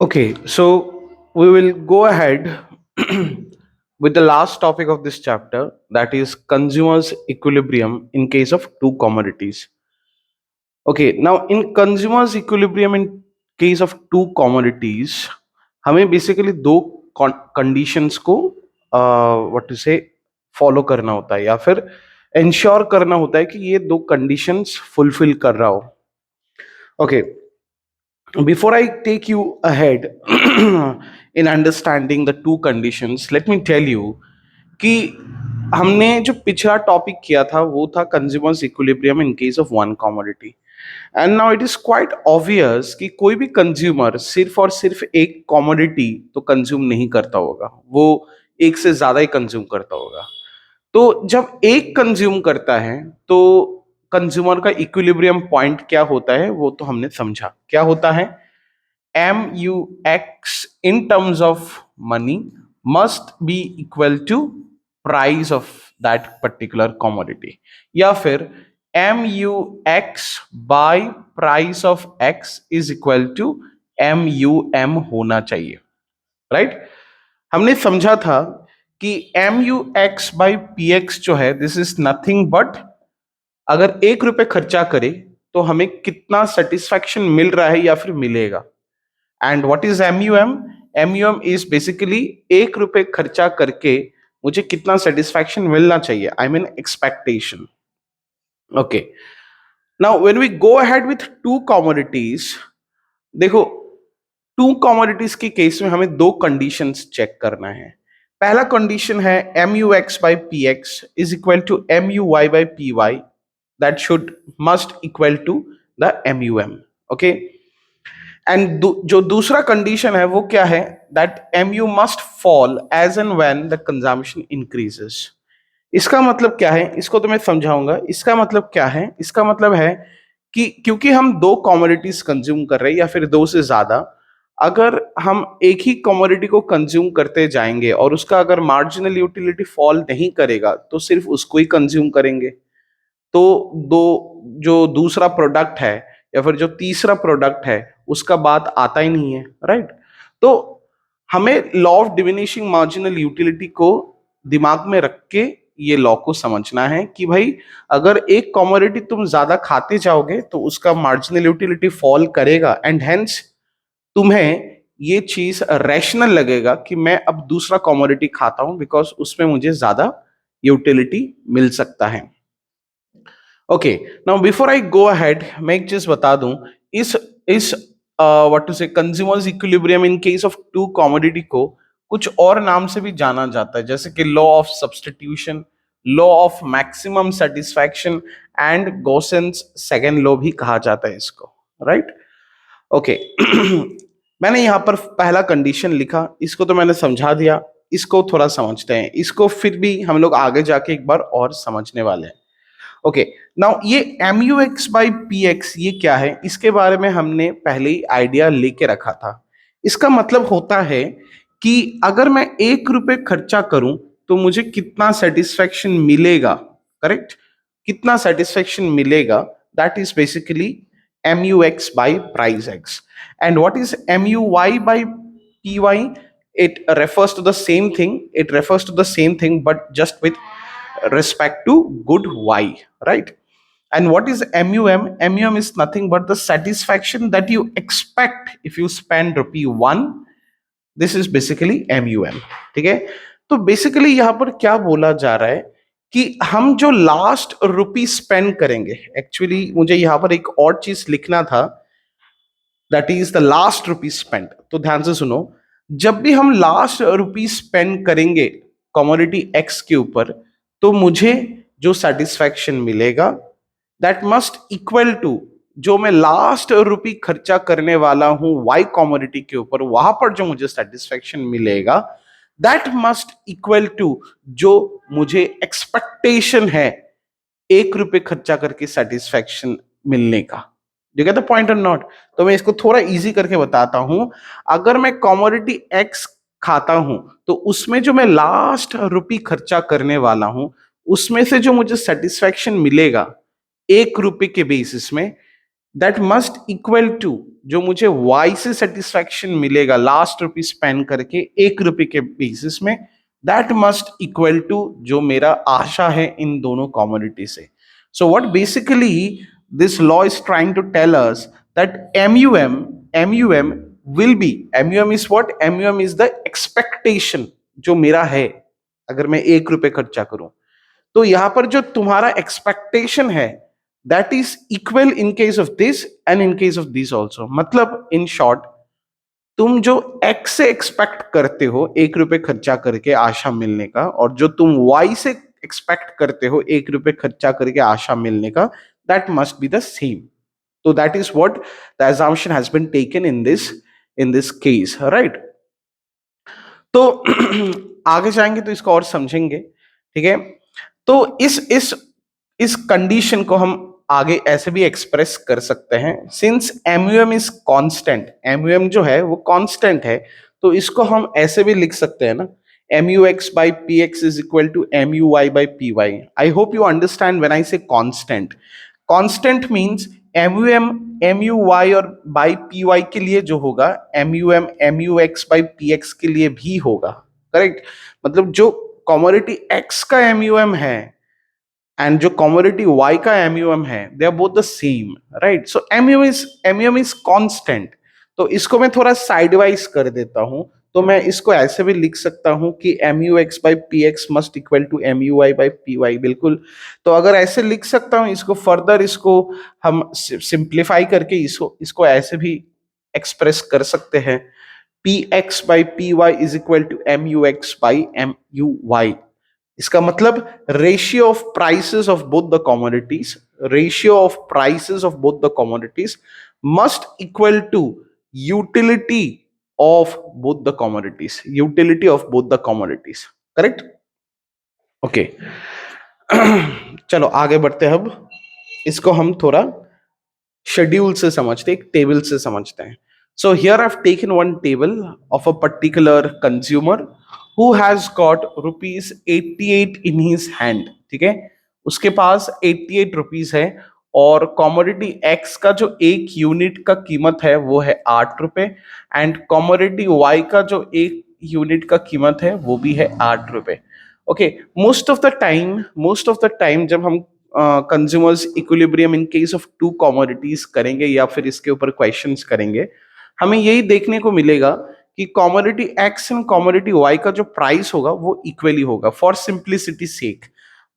Okay, so we will go ahead with the last topic of this chapter, that is consumers equilibrium in case of two commodities. Okay, now in consumers equilibrium in case of two commodities, हमें basically दो conditions को what to से follow करना होता है या फिर ensure करना होता है कि ये दो कंडीशंस फुलफिल कर रहा हो. Okay, before I take you ahead in understanding the two conditions, let me tell you कि हमने जो पिछला टॉपिक किया था वो था consumers equilibrium in case of one commodity. And now it is quite obvious कि कोई भी कंज्यूमर सिर्फ और सिर्फ एक कमोडिटी तो कंज्यूम नहीं करता होगा, वो एक से ज्यादा ही कंज्यूम करता होगा. तो जब एक कंज्यूम करता है तो कंज्यूमर का इक्विलिब्रियम पॉइंट क्या होता है वो तो हमने समझा. क्या होता है? MUX in terms of money must be equal to price of that particular commodity, या फिर MUX by price of X is equal to MUM होना चाहिए. राइट? हमने समझा था कि MUX by PX जो है, दिस इज नथिंग बट अगर 1 रुपए खर्चा करे तो हमें कितना सेटिस्फैक्शन मिल रहा है या फिर मिलेगा. And what is MUM? MUM is basically 1 रुपए खर्चा करके मुझे कितना सेटिस्फैक्शन मिलना चाहिए, I mean expectation. Okay, now when we go ahead with two commodities, देखो टू कमोडिटीज के केस में हमें दो कंडीशंस चेक करना है. पहला कंडीशन है MUX by PX is equal to MUY by PY, that should must equal to the MUM. okay, and जो दूसरा कंडीशन है वो क्या है? That MU must fall as and when the consumption increases. इसका मतलब क्या है? इसको तो मैं समझाऊंगा. इसका मतलब क्या है? इसका मतलब है कि क्योंकि हम दो कमोडिटीज कंज्यूम कर रहे हैं या फिर दो से ज्यादा, अगर हम एक ही कमोडिटी को कंज्यूम करते जाएंगे और उसका अगर मार्जिनल यूटिलिटी फॉल नहीं करेगा तो सिर्फ उसको ही कंज्यूम करेंगे, तो दो जो दूसरा प्रोडक्ट है या फिर जो तीसरा प्रोडक्ट है उसका बात आता ही नहीं है. राइट? तो हमें law of diminishing marginal utility को दिमाग में रख के ये लॉ को समझना है कि भाई अगर एक कमोडिटी तुम ज्यादा खाते जाओगे तो उसका मार्जिनल यूटिलिटी फॉल करेगा एंड हेंस तुम्हें ये चीज रैशनल लगेगा कि मैं अब दूसरा कमोडिटी खाता हूं बिकॉज उसमें मुझे ज्यादा यूटिलिटी मिल सकता है. Okay, now before I go ahead मैं एक चीज बता दूं. इस व्हाट टू से consumers equilibrium in case of two commodity को कुछ और नाम से भी जाना जाता है, जैसे कि law of substitution, law of maximum satisfaction and Gossen's second law भी कहा जाता है इसको. राइट? ओके, मैंने यहाँ पर पहला कंडीशन लिखा, इसको तो मैंने समझा दिया. इसको थोड़ा समझते हैं, इसको फिर भी हम लोग आगे जाके एक बार और समझने वाले हैं. ओके, नाउ ये MUX by PX ये क्या है, इसके बारे में हमने पहले ही आइडिया लेके रखा था. इसका मतलब होता है कि अगर मैं 1 रुपए खर्चा करूं तो मुझे कितना सेटिस्फेक्शन मिलेगा. करेक्ट? कितना सेटिस्फेक्शन मिलेगा, that is basically MUX by price X. And what is MUY by PY? It refers to the same thing. It refers to the same thing, but just with respect to good Y, right? And what is MUM? MUM is nothing but the satisfaction that you expect if you spend ₹1. This is basically MUM. ठीक है? तो basically यहां पर क्या बोला जा रहा है कि हम जो लास्ट रुपी स्पेंड करेंगे, एक्चुअली मुझे यहां पर एक और चीज लिखना था, that is the last rupee spend. तो ध्यान से सुनो, जब भी हम लास्ट रुपी स्पेंड करेंगे कमोडिटी एक्स के ऊपर तो मुझे जो सेटिस्फैक्शन मिलेगा दैट मस्ट इक्वल टू जो मैं लास्ट रुपी खर्चा करने वाला हूं वाई कमोडिटी के ऊपर, वहां पर जो मुझे सेटिस्फैक्शन मिलेगा दैट मस्ट इक्वल टू जो मुझे एक्सपेक्टेशन है 1 रुपए खर्चा करके सेटिस्फैक्शन मिलने का. यू गेट द पॉइंट और नॉट? तो मैं इसको थोड़ा इजी करके बताता हूं. अगर मैं कमोडिटी एक्स खाता हूं तो उसमें जो मैं लास्ट रुपी खर्चा करने वाला हूं उसमें से जो मुझे सेटिस्फैक्शन मिलेगा 1 रुपए के बेसिस में, दैट मस्ट इक्वल टू जो मुझे y से सेटिस्फैक्शन मिलेगा लास्ट रुपी स्पेंड करके 1 रुपए के बेसिस में, दैट मस्ट इक्वल टू जो मेरा आशा है इन दोनों कमोडिटी से. So what basically this law is trying to tell us that MUM will be, MUM is what? MUM is the expectation जो मेरा है अगर मैं 1 रुपए खर्चा करूं. तो यहां पर जो तुम्हारा एक्सपेक्टेशन है that is equal in case of this and in case of this also. मतलब इन शॉर्ट, तुम जो एक्स से एक्सपेक्ट करते हो 1 रुपए खर्चा करके आशा मिलने का, और जो तुम वाई से एक्सपेक्ट करते हो 1 रुपए खर्चा करके आशा मिलने का, that must be the same. तो that is what the assumption has been taken in this case, right? तो आगे जाएंगे तो इसको और समझेंगे. ठीक है, तो इस कंडीशन को हम आगे ऐसे भी एक्सप्रेस कर सकते हैं. Since MUM is constant, MUM जो है वो कांस्टेंट है, तो इसको हम ऐसे भी लिख सकते हैं ना, MUX by PX is equal to MUY by PY. I hope you understand when I say constant. Constant means MUM MUY और by PY के लिए जो होगा MUM MUX by PX के लिए भी होगा. करेक्ट? मतलब जो कमोडिटी X का MUM है एंड जो कमोडिटी Y का MUM है, they are both the same, right? So MUM is constant. तो इसको मैं थोड़ा साइडवाइज कर देता हूं, तो मैं इसको ऐसे भी लिख सकता हूं कि MUX by PX must equal to MUY by PY. बिल्कुल. तो अगर ऐसे लिख सकता हूं इसको, फर्दर इसको हम सिंप्लीफाई करके इसको ऐसे भी एक्सप्रेस कर सकते हैं. PX by PY is equal to MUX by MUY. इसका मतलब ratio of prices of both the commodities must equal to utility of both the commodities. Correct? Okay, चलो आगे बढ़ते हैं. अब इसको हम थोड़ा शेड्यूल से समझते हैं, एक टेबल से समझते हैं. So here I've taken one table of a particular consumer who has got rupees 88 in his hand. ठीक है, उसके पास 88 रुपीज है, और कमोडिटी X का जो एक यूनिट का कीमत है वो है 8 रुपए, एंड कमोडिटी Y का जो एक यूनिट का कीमत है वो भी है 8 रुपए. Okay, most of the time जब हम consumers equilibrium in case of to commodities करेंगे या फिर इसके ऊपर क्वेश्चंस करेंगे, हमें यही देखने को मिलेगा कि commodity X and commodity Y का जो प्राइस होगा वो इक्वली होगा, for simplicity sake.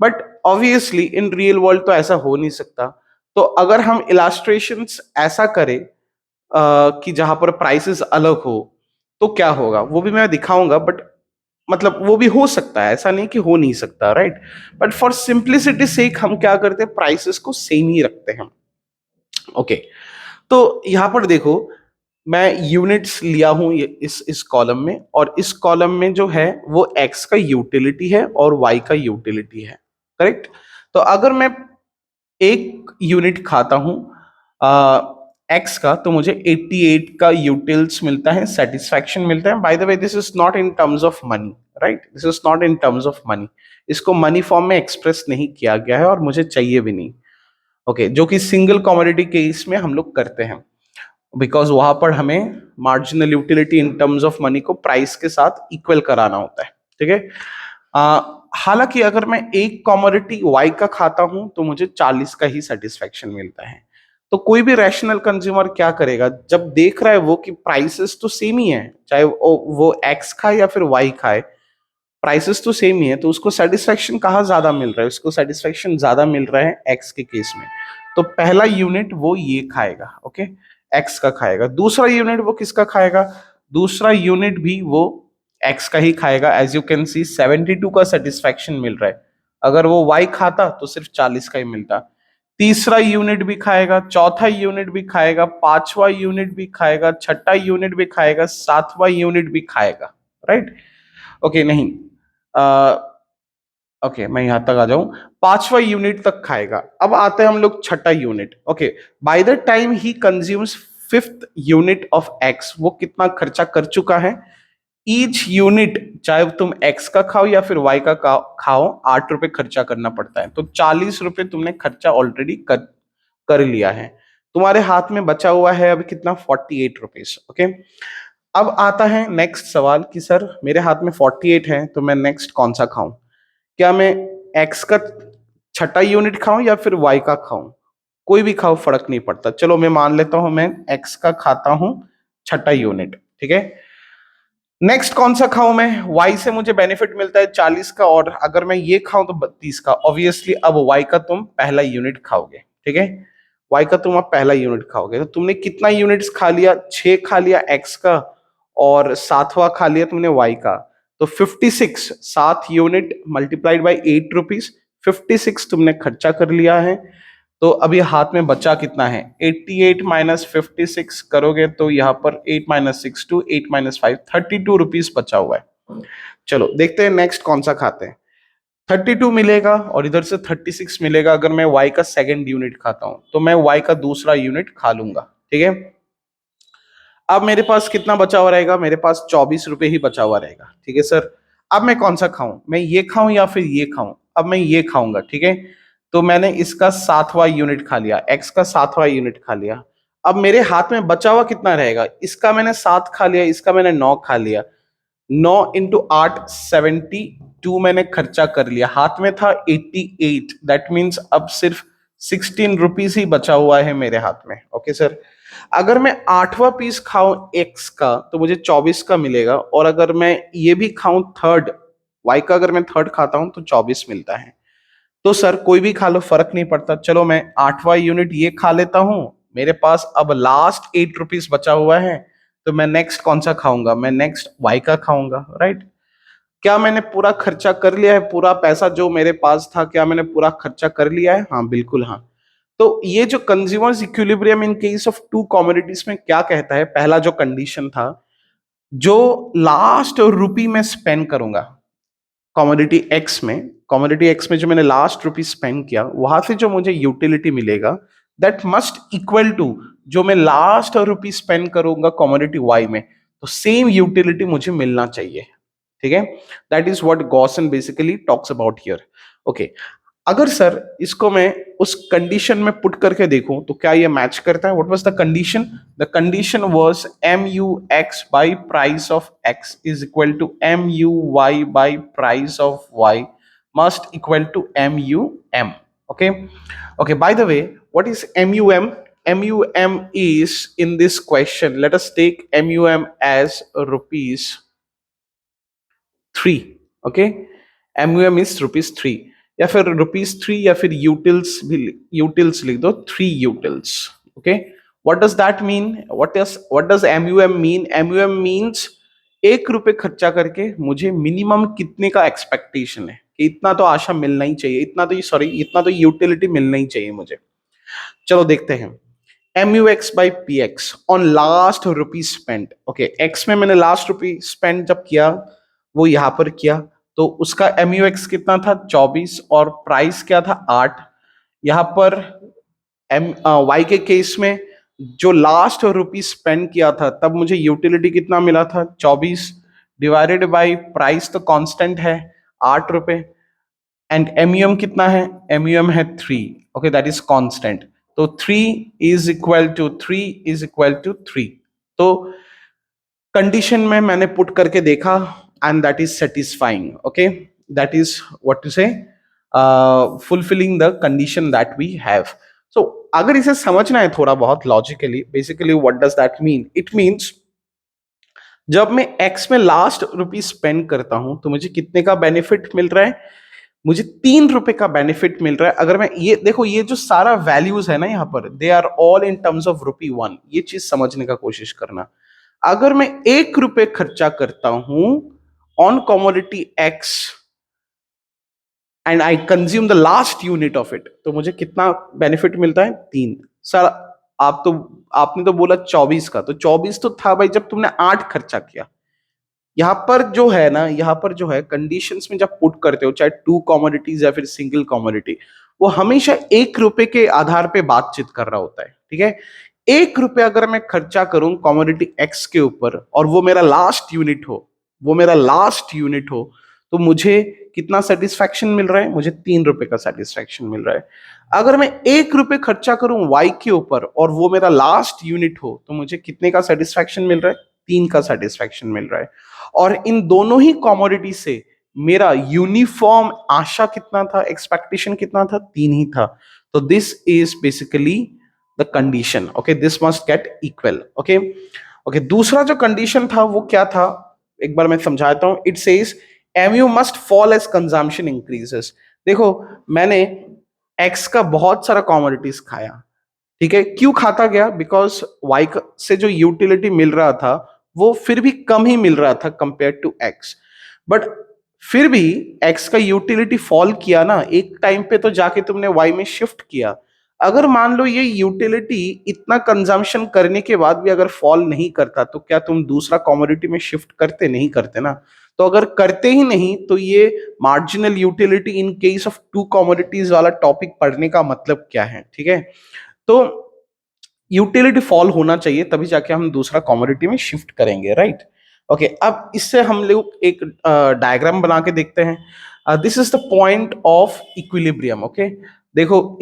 But obviously in real world तो ऐसा हो नहीं सकता. तो अगर हम इलास्ट्रेशंस ऐसा करें कि जहां पर प्राइसेस अलग हो, तो क्या होगा वो भी मैं दिखाऊंगा. बट मतलब वो भी हो सकता है, ऐसा नहीं कि हो नहीं सकता, राइट? बट फॉर सिंप्लिसिटी सेक हम क्या करते हैं, प्राइसेस को सेम ही रखते हैं. ओके, तो यहां पर देखो, मैं यूनिट्स लिया हूं इस कॉलम में, और इस कॉलम में जो है वो X का यूटिलिटी है और Y का यूटिलिटी है. करेक्ट? तो अगर मैं एक यूनिट खाता हूं X का, तो मुझे 88 का यूटिल्स मिलता है, सेटिस्फैक्शन मिलता है. By the way, this is not in terms of money, right? This is not in terms of money. इसको मनी फॉर्म में एक्सप्रेस नहीं किया गया है और मुझे चाहिए भी नहीं. ओके, जो कि सिंगल कमोडिटी केस में हम लोग करते हैं, बिकॉज वहां पर हमें marginal utility in terms of money को प्राइस के साथ इक्वल कराना होता है. ठीक है, हालांकि अगर मैं एक कमोडिटी Y का खाता हूं तो मुझे 40 का ही सेटिस्फैक्शन मिलता है. तो कोई भी रैशनल कंज्यूमर क्या करेगा, जब देख रहा है वो कि प्राइसेस तो सेम ही है, चाहे वो X खाए या फिर Y खाए, प्राइसेस तो सेम ही है, तो उसको सेटिस्फैक्शन कहाँ ज्यादा मिल रहा है? उसको सेटिस्फैक्शन ज्यादा मिल रहा है X के केस में. तो पहला यूनिट वो ये खाएगा, ओके, X का खाएगा. दूसरा यूनिट वो किसका खाएगा? दूसरा यूनिट भी वो X का ही खाएगा. एज यू कैन सी 72 का सेटिस्फैक्शन मिल रहा है. अगर वो Y खाता तो सिर्फ 40 का ही मिलता. तीसरा यूनिट भी खाएगा, चौथा यूनिट भी खाएगा, पांचवा यूनिट भी खाएगा, छठा यूनिट भी खाएगा, सातवां यूनिट भी खाएगा, राइट? ओके, नहीं, ओके, मैं यहां तक आ जाऊं. पांचवा यूनिट तक खाएगा. अब आते हैं हम लोग छठा unit. Okay, by the time he consumes fifth unit of X, वो कितना खर्चा कर चुका है? ईच यूनिट, चाहे तुम X का खाओ या फिर Y का खाओ, 8 रुपए खर्चा करना पड़ता है. तो 40 रुपए तुमने खर्चा ऑलरेडी कर लिया है. तुम्हारे हाथ में बचा हुआ है अब कितना, 48 रुपीज। ओके, अब आता है नेक्स्ट सवाल कि सर मेरे हाथ में 48 है, तो मैं नेक्स्ट कौन सा खाऊं? क्या मैं एक्स का छठा यूनिट खाऊं या फिर वाई का खाऊं? कोई भी खाओ, फर्क नहीं पड़ता। चलो मैं मान लेता हूं मैं एक्स का खाता हूं छठा यूनिट, ठीक है। नेक्स्ट कौन सा खाऊं मैं? वाई से मुझे बेनिफिट मिलता है 40 का, और अगर मैं ये खाऊं तो 32 का। ऑब्वियसली अब वाई का तुम पहला यूनिट खाओगे, ठीक है। वाई का तुम अब पहला यूनिट खाओगे, तो तुमने कितना यूनिट्स खा लिया? 6 खा लिया एक्स का, और सातवां खा लिया तुमने वाई का। तो 56, 7 यूनिट मल्टीप्लाइड बाई 8 रुपीज, 56 तुमने खर्चा कर लिया है। तो अभी हाथ में बचा कितना है? 88 माइनस 56 करोगे तो यहाँ पर 8 माइनस 6 2, 8 माइनस 5, 32 रुपीज बचा हुआ है। चलो देखते हैं नेक्स्ट कौन सा खाते हैं। 32 मिलेगा और इधर से 36 मिलेगा। अगर मैं y का सेकंड यूनिट खाता हूं तो मैं y का दूसरा यूनिट खा लूंगा, ठीक है। अब मेरे पास कितना बचा हुआ रहेगा? मेरे पास 24 रुपए ही बचा हुआ रहेगा, ठीक है सर। अब मैं कौन सा खाऊं? मैं ये खाऊं या फिर ये खाऊं? अब मैं ये खाऊंगा, ठीक है। तो मैंने इसका सातवां यूनिट खा लिया, एक्स का सातवां यूनिट खा लिया। अब मेरे हाथ में बचा हुआ कितना रहेगा? इसका मैंने 7 खा लिया, इसका मैंने 9 खा लिया। 9 × 8 72 मैंने खर्चा कर लिया, हाथ में था 88। दैट मीन्स अब सिर्फ 16 रुपीज ही बचा हुआ है मेरे हाथ में। ओके सर, अगर मैं आठवां पीस खाऊं एक्स का तो मुझे 24 का मिलेगा, और अगर मैं ये भी खाऊं थर्ड वाई का, अगर मैं थर्ड खाता हूं तो 24 मिलता है। तो सर कोई भी खा लो, फर्क नहीं पड़ता। चलो मैं आठवां यूनिट ये खा लेता हूं, मेरे पास अब लास्ट 8 रुपीज बचा हुआ है। तो मैं नेक्स्ट कौन सा खाऊंगा? मैं नेक्स्ट वाई का खाऊंगा, राइट। क्या मैंने पूरा खर्चा कर लिया है? पूरा पैसा जो मेरे पास था, क्या मैंने पूरा खर्चा कर लिया है? हाँ बिल्कुल हाँ। तो ये जो consumers equilibrium in case of to commodities में क्या कहता है? पहला जो कंडीशन था, जो लास्ट रुपी में स्पेंड करूंगा कमोडिटी एक्स में, कमोडिटी एक्स में जो मैंने लास्ट रुपी स्पेंड किया, वहां से जो मुझे यूटिलिटी मिलेगा दैट मस्ट इक्वल टू जो मैं लास्ट रुपी स्पेंड करूंगा कमोडिटी वाई में, तो सेम यूटिलिटी मुझे मिलना चाहिए, ठीक है। That is what Gaussian basically talks about here. Okay, अगर सर इसको मैं उस कंडीशन में पुट करके देखूं तो क्या ये मैच करता है? What was the condition? The condition was M U X by price of X is equal to M U Y by price of Y must equal to M U M. Okay, okay, by the way, what is MUM? MUM is in this question, let us take MUM as rupees 3। Okay, MUM is rupees 3, या फिर rupees 3, या फिर utils भी, utils लिख दो, 3 utils. Okay, what does that mean? What does MUM mean? MUM means 1 रुपए खर्चा करके मुझे मिनिमम कितने का एक्सपेक्टेशन है कि इतना तो आशा मिलना ही चाहिए, इतना तो सॉरी इतना तो यूटिलिटी मिलना ही चाहिए मुझे। चलो देखते हैं। MUX by PX on last rupee spend. Okay, x में मैंने लास्ट रुपी स्पेंड जब किया वो यहां पर किया, तो उसका MUX कितना था? 24, और प्राइस क्या था? 8। यहां पर वाई के केस में जो लास्ट रुपी स्पेंड किया था तब मुझे यूटिलिटी कितना मिला था? 24 डिवाइडेड बाई प्राइस तो कांस्टेंट है 8 रुपए, एंड MUM कितना है? MUM है 3। Okay, that is constant. तो 3 तो कंडीशन में मैंने पुट करके देखा and that is satisfying. Okay, that is what to say fulfilling the condition that we have. So अगर इसे समझना है थोड़ा बहुत logically, basically what does that mean? It means जब मैं एक्स में लास्ट रुपी स्पेंड करता हूं तो मुझे कितने का बेनिफिट मिल रहा है? मुझे 3 रुपए का बेनिफिट मिल रहा है। अगर मैं ये देखो, ये जो सारा वैल्यूज है ना यहाँ पर, they are all in terms of rupee 1। ये चीज समझने का कोशिश करना। अगर मैं 1 रुपए खर्चा करता हूं on commodity x and I consume the last unit of it, तो मुझे कितना बेनिफिट मिलता है? 3। सर आप तो आपने तो बोला 24 का, तो 24 तो था भाई जब तुमने 8 खर्चा किया। यहाँ पर जो है ना, यहाँ पर जो है कंडीशंस में जब पुट करते हो, चाहे टू कमोडिटीज या फिर सिंगल कमोडिटी, वो हमेशा 1 रुपए के आधार पे बातचीत कर रहा होता है, ठीक है। 1 रुपए अगर मैं खर्चा करूं कमोडिटी एक्स के ऊपर और वो मेरा लास्ट यूनिट हो, वो मेरा लास्ट यूनिट हो, तो मुझे कितना सेटिस्फैक्शन मिल रहा है? मुझे 3 रुपए का सेटिस्फैक्शन मिल रहा है। अगर मैं 1 रुपए खर्चा करूं वाई के ऊपर और वो मेरा लास्ट यूनिट हो, तो मुझे कितने का सेटिस्फैक्शन मिल रहा है? 3 का सेटिस्फैक्शन मिल रहा है। और इन दोनों ही कॉमोडिटी से मेरा यूनिफॉर्म आशा कितना था, एक्सपेक्टेशन कितना था? 3 ही था। तो this is basically the condition. Okay, this must get equal. Okay okay, दूसरा जो कंडीशन था वो क्या था, एक बार मैं समझाता हूं। It says MU must fall as consumption increases. देखो, मैंने एक्स का बहुत सारा कॉमोडिटीज खाया, ठीक है। क्यों खाता गया? बिकॉज वाई से जो यूटिलिटी मिल रहा था वो फिर भी कम ही मिल रहा था कंपेयर टू एक्स। बट फिर भी एक्स का यूटिलिटी फॉल किया ना, एक टाइम पे तो जाके तुमने वाई में शिफ्ट किया। अगर मान लो ये यूटिलिटी इतना कंजम्पशन करने के बाद भी अगर फॉल नहीं करता, तो क्या तुम दूसरा कमोडिटी में शिफ्ट करते? नहीं करते ना। तो अगर करते ही नहीं, तो ये marginal utility in case of to commodities वाला टॉपिक पढ़ने का मतलब क्या है? ठीक है, तो यूटिलिटी फॉल होना चाहिए, तभी जाके हम दूसरा कमोडिटी में शिफ्ट करेंगे, राइट। ओके, अब इससे हम लोग एक डायग्राम बना के देखते हैं। This is the point of equilibrium. Okay, देखो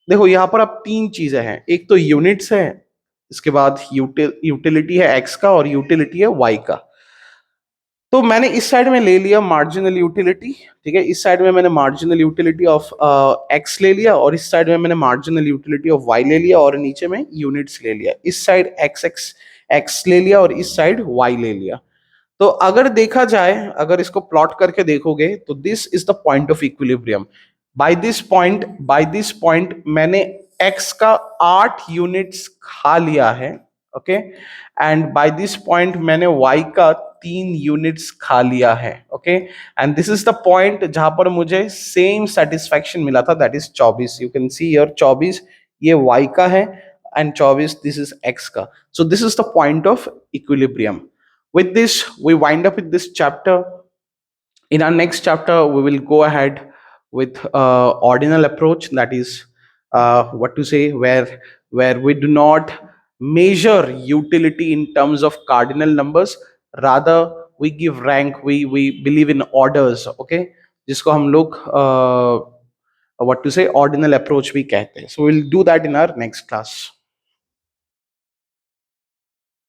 देखो यहाँ पर अब 3 चीजें हैं। एक तो यूनिट्स है, इसके बाद यूटिलिटी है एक्स का और यूटिलिटी है वाई का। तो मैंने इस साइड में ले लिया मार्जिनल यूटिलिटी, ठीक है। इस साइड में मैंने मार्जिनल यूटिलिटी ऑफ एक्स ले लिया, और इस साइड में मैंने मार्जिनल यूटिलिटी ऑफ वाई ले लिया, और नीचे में यूनिट्स ले लिया। इस साइड एक्स एक्स एक्स ले लिया और इस साइड वाई ले लिया। तो अगर देखा जाए, अगर इसको प्लॉट करके देखोगे, तो this is the point of equilibrium. By this point मैंने एक्स का 8 यूनिट्स खा लिया है, okay. And by this point मैंने वाई का 3 यूनिट्स खा लिया है, okay. And this is the point जहां पर मुझे सेम सेटिस्फैक्शन मिला था, that is 24। You can see here 24 ये वाई का है, एंड 24 दिस इज एक्स का। So this is the point of equilibrium. With this, we wind up with this chapter. In our next chapter, we will go ahead with ordinal approach. That is, what to say, where we do not measure utility in terms of cardinal numbers. Rather, we give rank. We believe in orders. Okay, जिसको हम लोग what to say ordinal approach भी कहते हैं. So we'll do that in our next class.